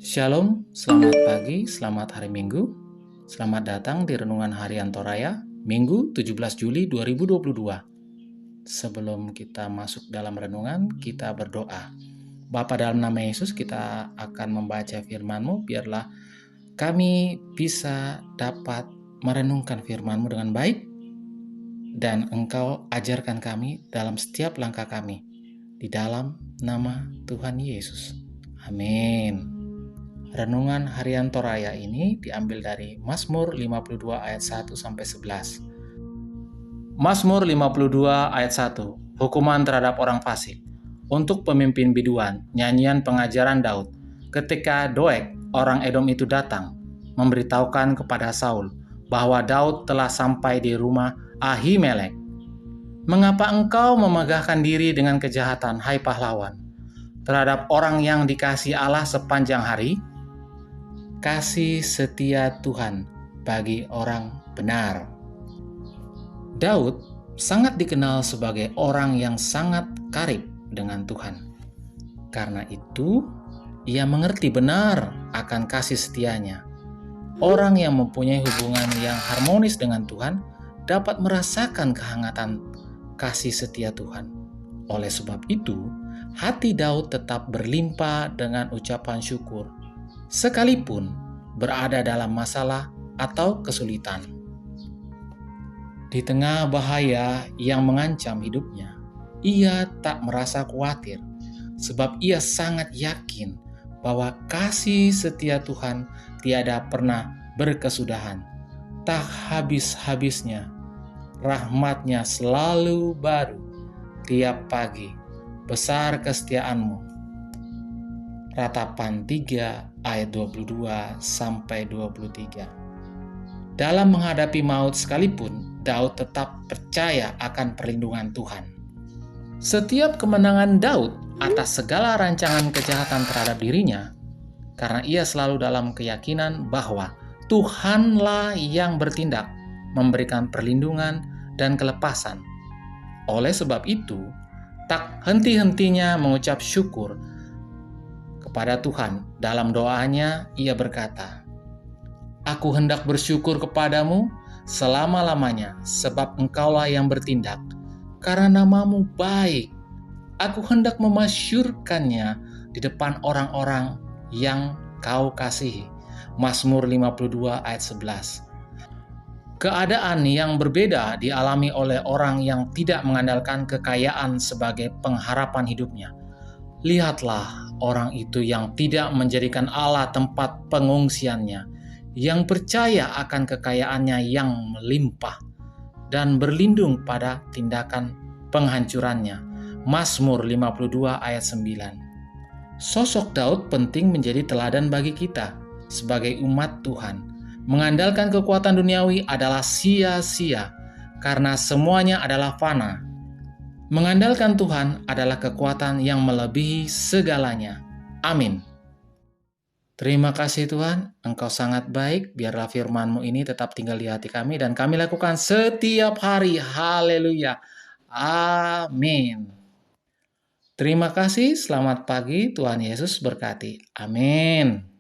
Shalom, selamat pagi, selamat hari Minggu. Selamat datang di Renungan Harian Toraya, Minggu 17 Juli 2022. Sebelum kita masuk dalam renungan, kita berdoa. Bapa, dalam nama Yesus kita akan membaca firman-Mu, biarlah kami bisa dapat merenungkan firman-Mu dengan baik, dan Engkau ajarkan kami dalam setiap langkah kami. Di dalam nama Tuhan Yesus. Amin. Renungan Harian Toraya ini diambil dari Mazmur 52 ayat 1 sampai 11. Mazmur 52 ayat 1. Hukuman terhadap orang fasik. Untuk pemimpin biduan, nyanyian pengajaran Daud. Ketika Doeg, orang Edom itu datang, memberitahukan kepada Saul bahwa Daud telah sampai di rumah Ahimelek. Mengapa engkau memegahkan diri dengan kejahatan, hai pahlawan, terhadap orang yang dikasihi Allah sepanjang hari? Kasih setia Tuhan bagi orang benar. Daud sangat dikenal sebagai orang yang sangat karib dengan Tuhan. Karena itu, ia mengerti benar akan kasih setianya. Orang yang mempunyai hubungan yang harmonis dengan Tuhan dapat merasakan kehangatan kasih setia Tuhan. Oleh sebab itu, hati Daud tetap berlimpah dengan ucapan syukur, sekalipun berada dalam masalah atau kesulitan. Di tengah bahaya yang mengancam hidupnya, ia tak merasa khawatir, sebab ia sangat yakin bahwa kasih setia Tuhan tiada pernah berkesudahan. Tak habis-habisnya, rahmat-Nya selalu baru tiap pagi. Besar kesetiaan-Mu. Ratapan 3 ayat 22 sampai 23. Dalam menghadapi maut sekalipun, Daud tetap percaya akan perlindungan Tuhan. Setiap kemenangan Daud atas segala rancangan kejahatan terhadap dirinya, karena ia selalu dalam keyakinan bahwa Tuhanlah yang bertindak, memberikan perlindungan dan kelepasan. Oleh sebab itu, tak henti-hentinya mengucap syukur kepada Tuhan. Dalam doanya ia berkata, "Aku hendak bersyukur kepadamu selama-lamanya, sebab Engkaulah yang bertindak, karena nama-Mu baik. Aku hendak memasyurkannya di depan orang-orang yang Kau kasihi." Mazmur 52 ayat 11. Keadaan yang berbeda dialami oleh orang yang tidak mengandalkan kekayaan sebagai pengharapan hidupnya. Lihatlah orang itu yang tidak menjadikan Allah tempat pengungsiannya, yang percaya akan kekayaannya yang melimpah, dan berlindung pada tindakan penghancurannya. Mazmur 52 ayat 9. Sosok Daud penting menjadi teladan bagi kita sebagai umat Tuhan. Mengandalkan kekuatan duniawi adalah sia-sia, karena semuanya adalah fana. Mengandalkan Tuhan adalah kekuatan yang melebihi segalanya. Amin. Terima kasih Tuhan, Engkau sangat baik. Biarlah firman-Mu ini tetap tinggal di hati kami dan kami lakukan setiap hari. Haleluya. Amin. Terima kasih, selamat pagi. Tuhan Yesus berkati. Amin.